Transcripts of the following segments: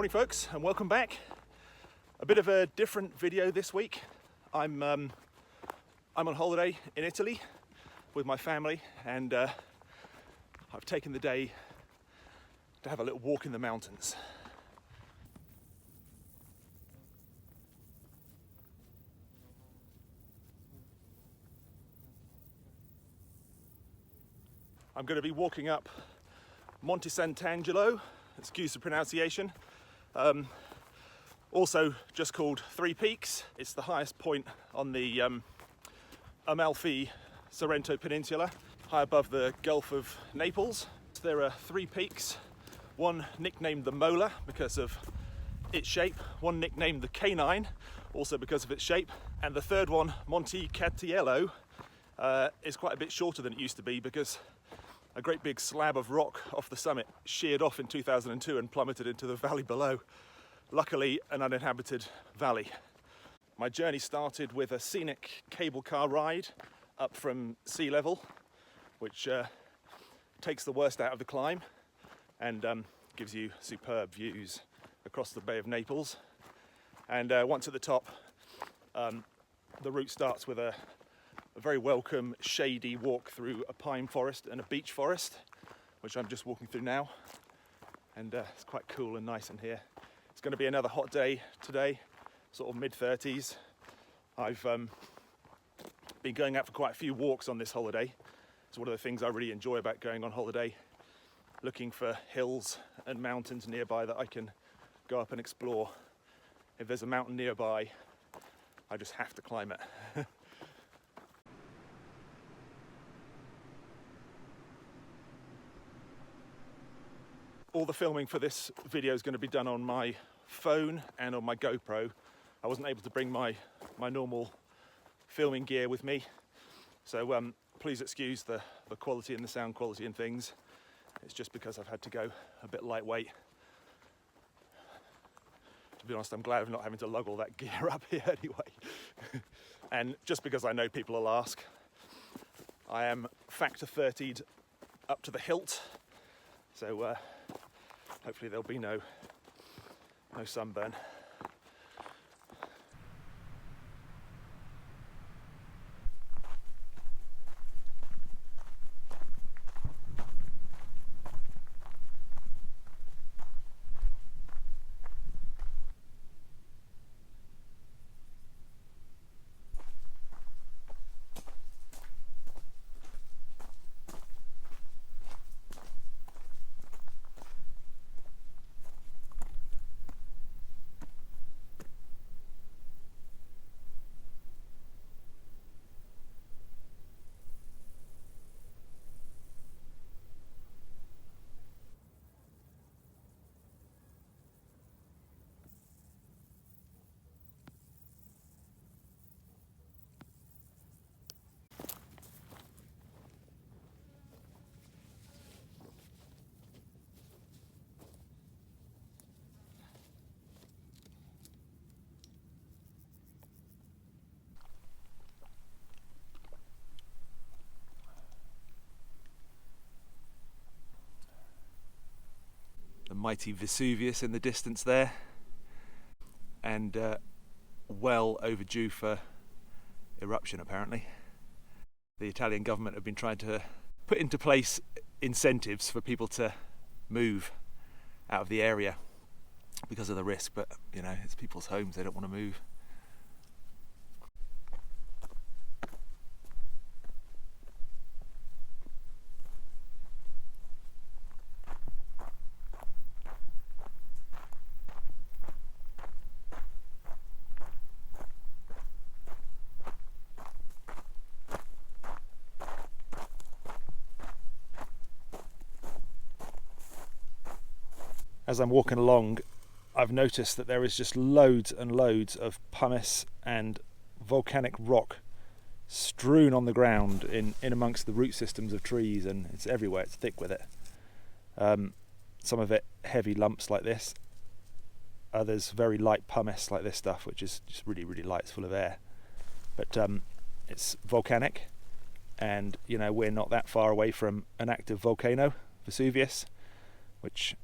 Morning folks, and welcome back. A bit of a different video this week. I'm on holiday in Italy with my family, and I've taken the day to have a little walk in the mountains. I'm going to be walking up Monte Sant'Angelo, excuse the pronunciation, also just called Three Peaks. It's the highest point on the Amalfi Sorrento Peninsula, high above the Gulf of Naples. There are three peaks, one nicknamed the Molar because of its shape, one nicknamed the Canine, also because of its shape, and the third one, Monte Sant'Angelo, is quite a bit shorter than it used to be because a great big slab of rock off the summit sheared off in 2002 and plummeted into the valley below. Luckily, an uninhabited valley. My journey started with a scenic cable car ride up from sea level, which takes the worst out of the climb and gives you superb views across the Bay of Naples. And once at the top, the route starts with a very welcome shady walk through a pine forest and a beech forest, which I'm just walking through now, and it's quite cool and nice in here. It's going to be another hot day today, sort of mid-30s. I've been going out for quite a few walks on this holiday. It's one of the things I really enjoy about going on holiday, looking for hills and mountains nearby that I can go up and explore. If there's a mountain nearby, I just have to climb it. All the filming for this video is going to be done on my phone and on my GoPro. I wasn't able to bring my normal filming gear with me, so please excuse the quality and the sound quality and things. It's just because I've had to go a bit lightweight. To be honest, I'm glad of not having to lug all that gear up here anyway. And just because I know people will ask, I am factor 30'd up to the hilt, so hopefully there'll be no sunburn. The mighty Vesuvius in the distance there, and well overdue for eruption apparently. The Italian government have been trying to put into place incentives for people to move out of the area because of the risk, but you know, it's people's homes, they don't want to move. As I'm walking along, I've noticed that there is just loads and loads of pumice and volcanic rock strewn on the ground in amongst the root systems of trees, and it's everywhere, it's thick with it. Some of it heavy lumps like this, others very light pumice like this stuff, which is just really, really light, it's full of air. But it's volcanic, and you know, we're not that far away from an active volcano, Vesuvius, which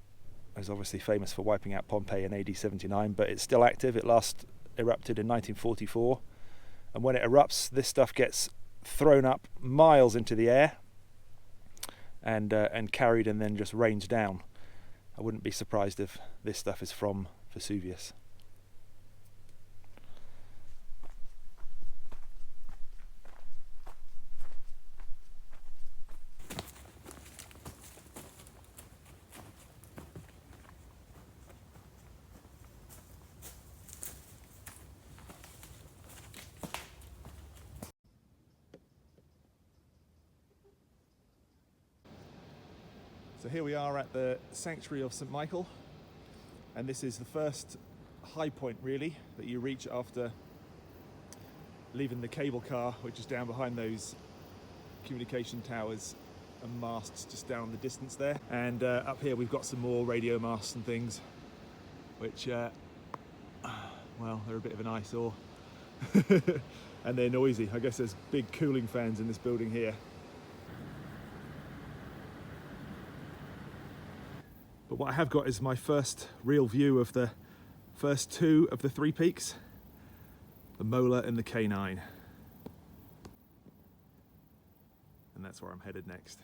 is obviously famous for wiping out Pompeii in AD 79, but it's still active. It last erupted in 1944, and when it erupts, this stuff gets thrown up miles into the air and carried and then just rains down. I wouldn't be surprised if this stuff is from Vesuvius. So here we are at the Sanctuary of St. Michael, and this is the first high point really that you reach after leaving the cable car, which is down behind those communication towers and masts just down in the distance there. And up here we've got some more radio masts and things, which, well, they're a bit of an eyesore. And they're noisy. I guess there's big cooling fans in this building here. But what I have got is my first real view of the first two of the three peaks, the Molar and the K9. And that's where I'm headed next.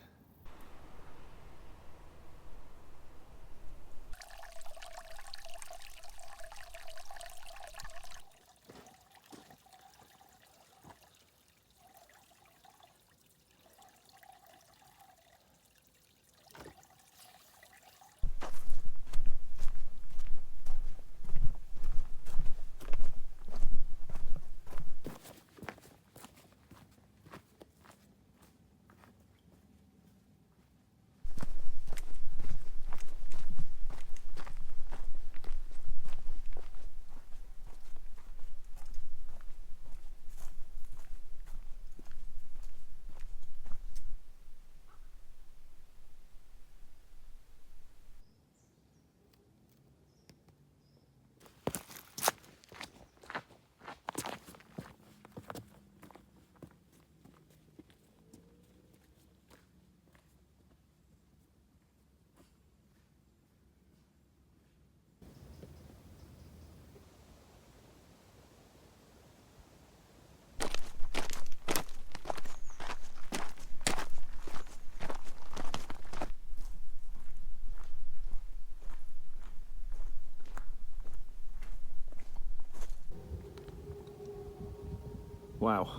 Wow,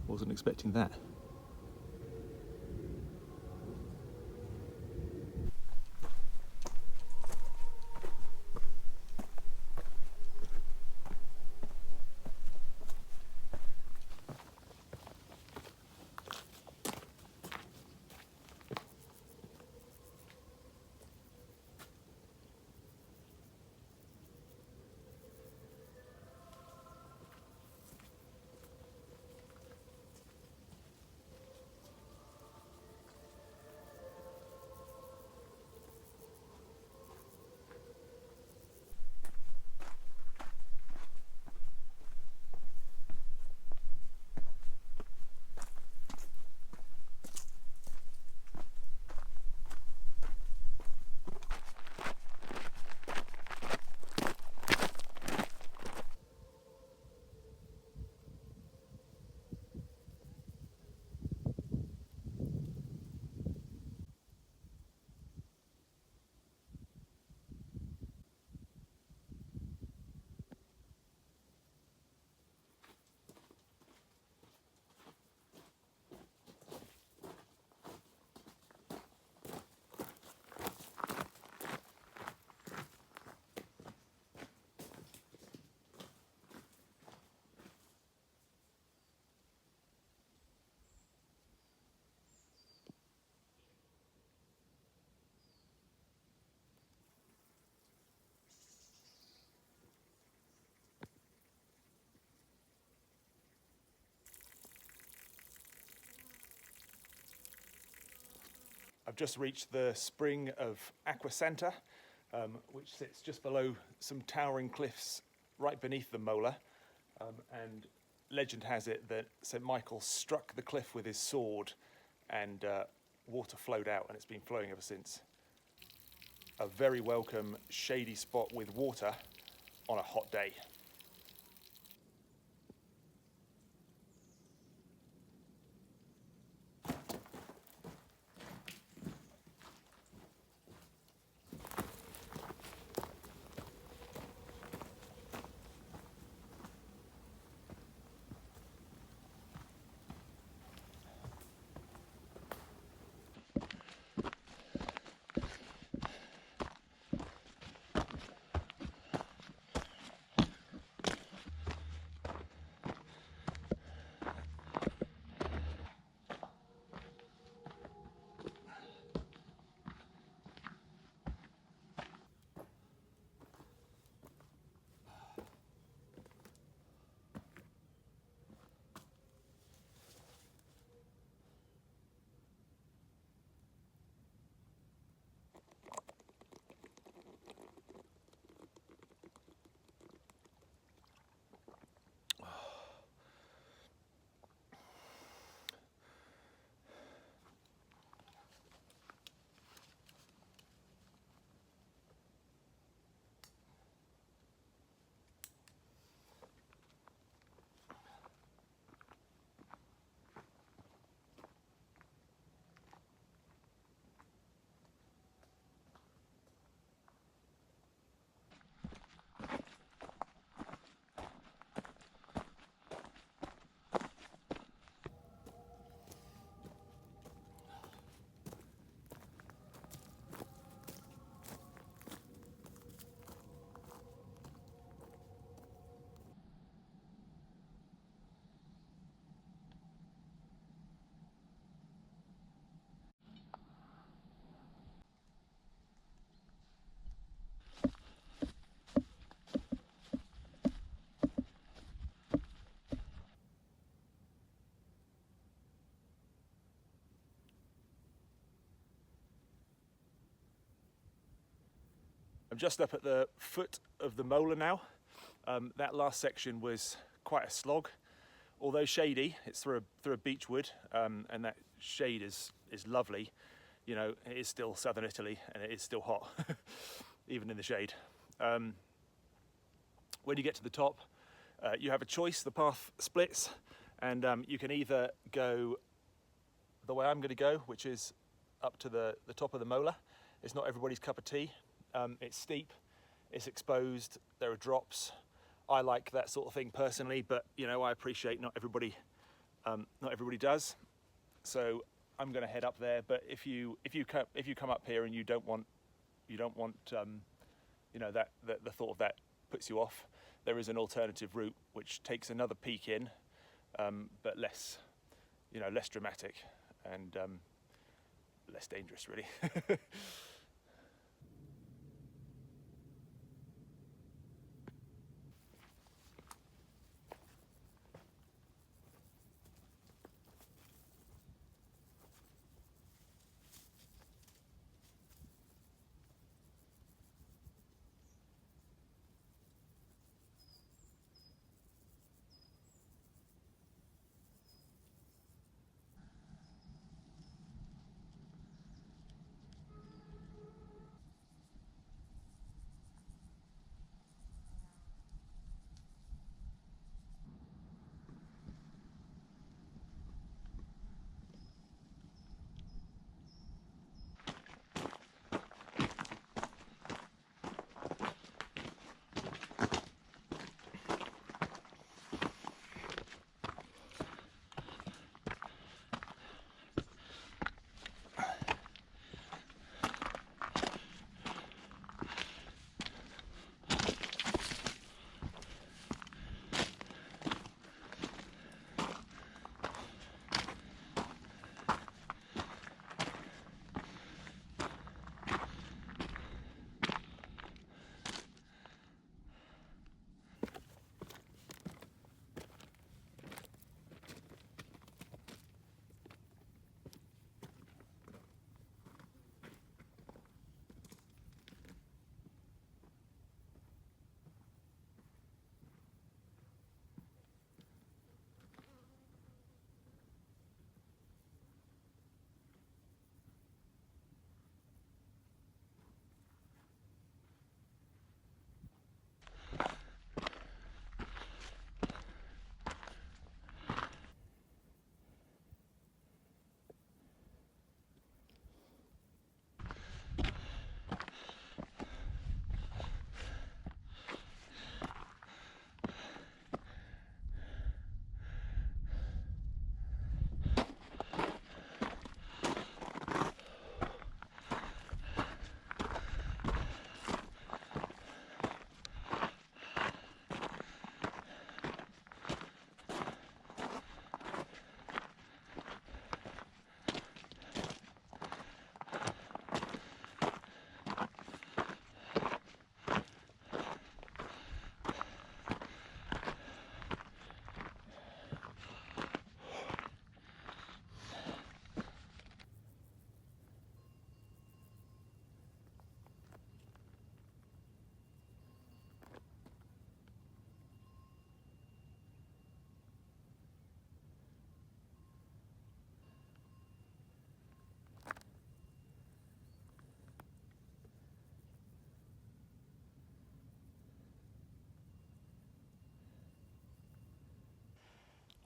wasn't expecting that. I've just reached the spring of Acqua Santa, which sits just below some towering cliffs right beneath the Molar. And legend has it that St. Michael struck the cliff with his sword and water flowed out, and it's been flowing ever since. a very welcome shady spot with water on a hot day. I'm just up at the foot of the Molar now. That last section was quite a slog. Although shady, it's through a beech wood, and that shade is lovely. You know, it is still southern Italy and it is still hot, even in the shade. When you get to the top, you have a choice. The path splits, and you can either go the way I'm going to go, which is up to the top of the Molar. It's not everybody's cup of tea. It's steep, it's exposed, there are drops. I like that sort of thing personally, but you know, I appreciate not everybody does. So I'm going to head up there. But if you come up here and you don't want you know, that the thought of that puts you off, there is an alternative route which takes another peak in, but less dramatic and less dangerous, really.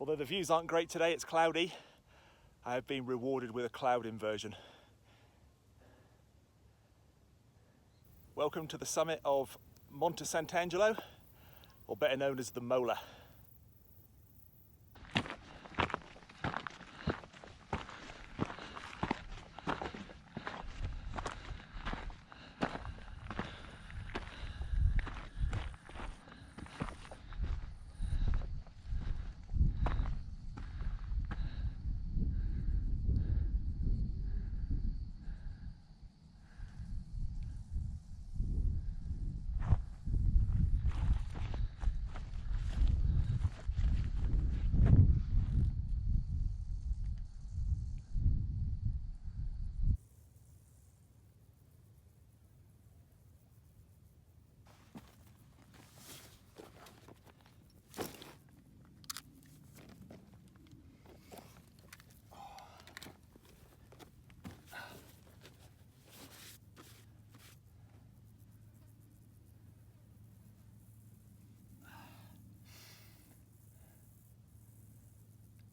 Although the views aren't great today, it's cloudy, I have been rewarded with a cloud inversion. Welcome to the summit of Monte Sant'Angelo, or better known as the Molar.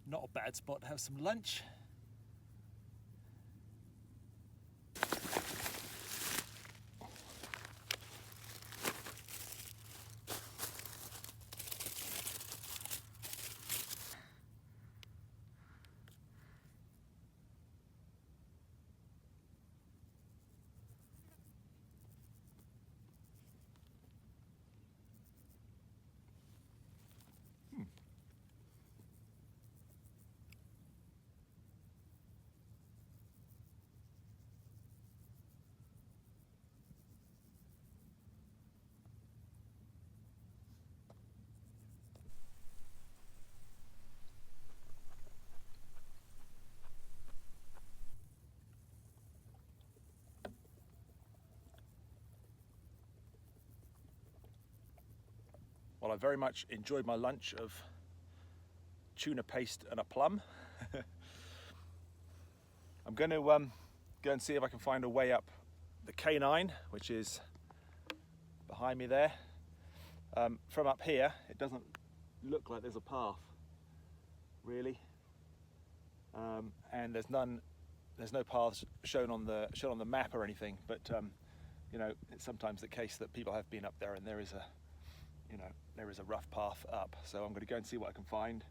Not a bad spot to have some lunch. Well, I very much enjoyed my lunch of tuna paste and a plum. I'm going to go and see if I can find a way up the K9, which is behind me there. From up here, it doesn't look like there's a path, really, and there's no paths shown on the map or anything. But you know, it's sometimes the case that people have been up there and there is a rough path up. So I'm going to go and see what I can find.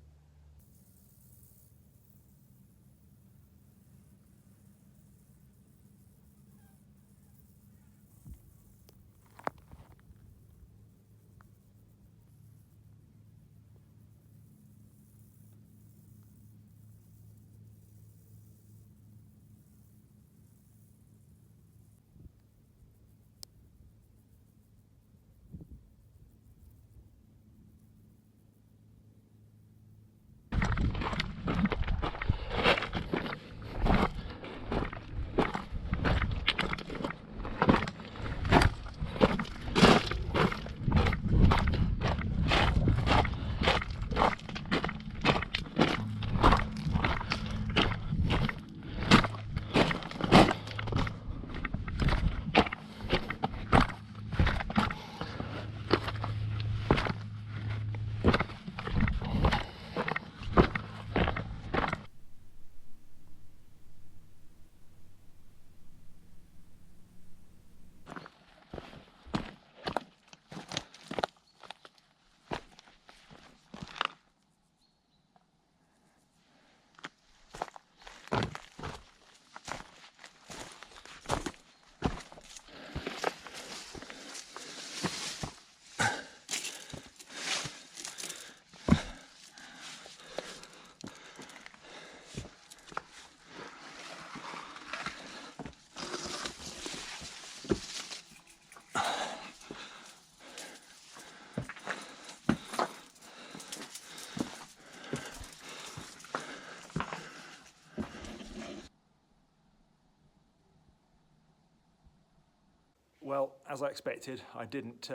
Well, as I expected, I didn't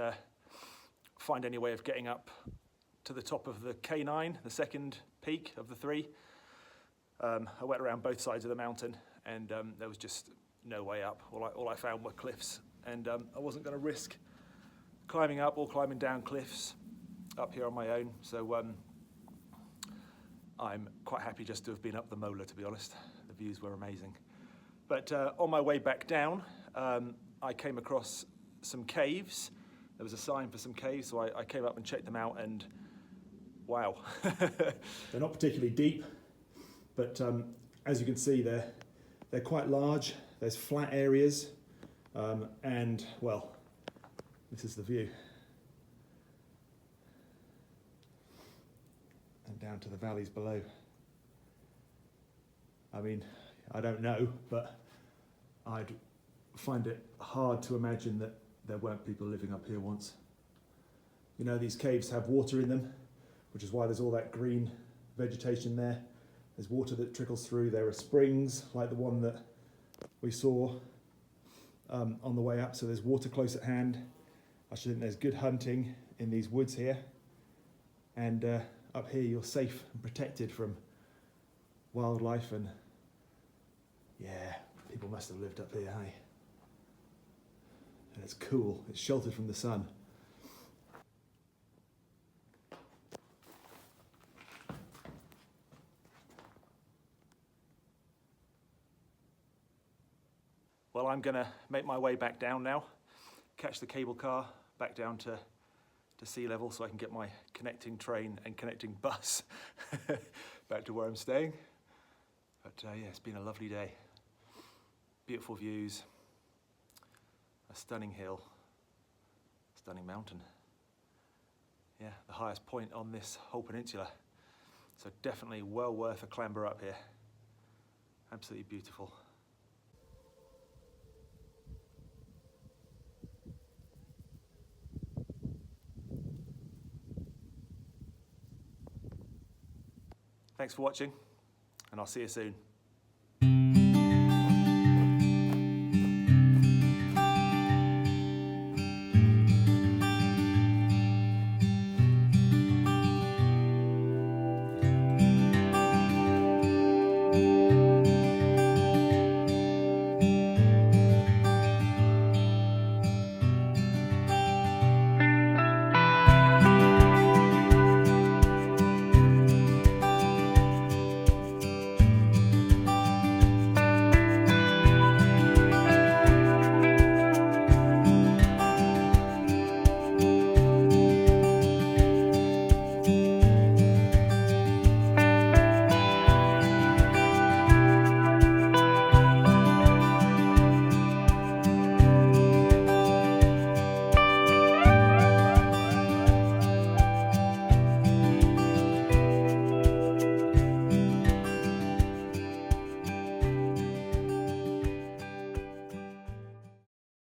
find any way of getting up to the top of the K9, the second peak of the three. I went around both sides of the mountain and there was just no way up. All I found were cliffs, and I wasn't going to risk climbing up or climbing down cliffs up here on my own. So I'm quite happy just to have been up the Molar, to be honest. The views were amazing. But on my way back down, I came across some caves. There was a sign for some caves, so I came up and checked them out, and wow. They're not particularly deep, but as you can see, they're quite large. There's flat areas, and well, this is the view. And down to the valleys below. I mean, I don't know, but I'd find it hard to imagine that there weren't people living up here once. You know, these caves have water in them, which is why there's all that green vegetation there. There's water that trickles through. There are springs, like the one that we saw on the way up, so there's water close at hand. I should think there's good hunting in these woods here. And up here you're safe and protected from wildlife, and yeah, people must have lived up here, hey? And it's cool, it's sheltered from the sun. Well, I'm gonna make my way back down now, catch the cable car back down to sea level so I can get my connecting train and connecting bus back to where I'm staying. But yeah, it's been a lovely day. Beautiful views, a stunning hill, stunning mountain. Yeah, the highest point on this whole peninsula. So definitely well worth a clamber up here. Absolutely beautiful. Thanks for watching, and I'll see you soon.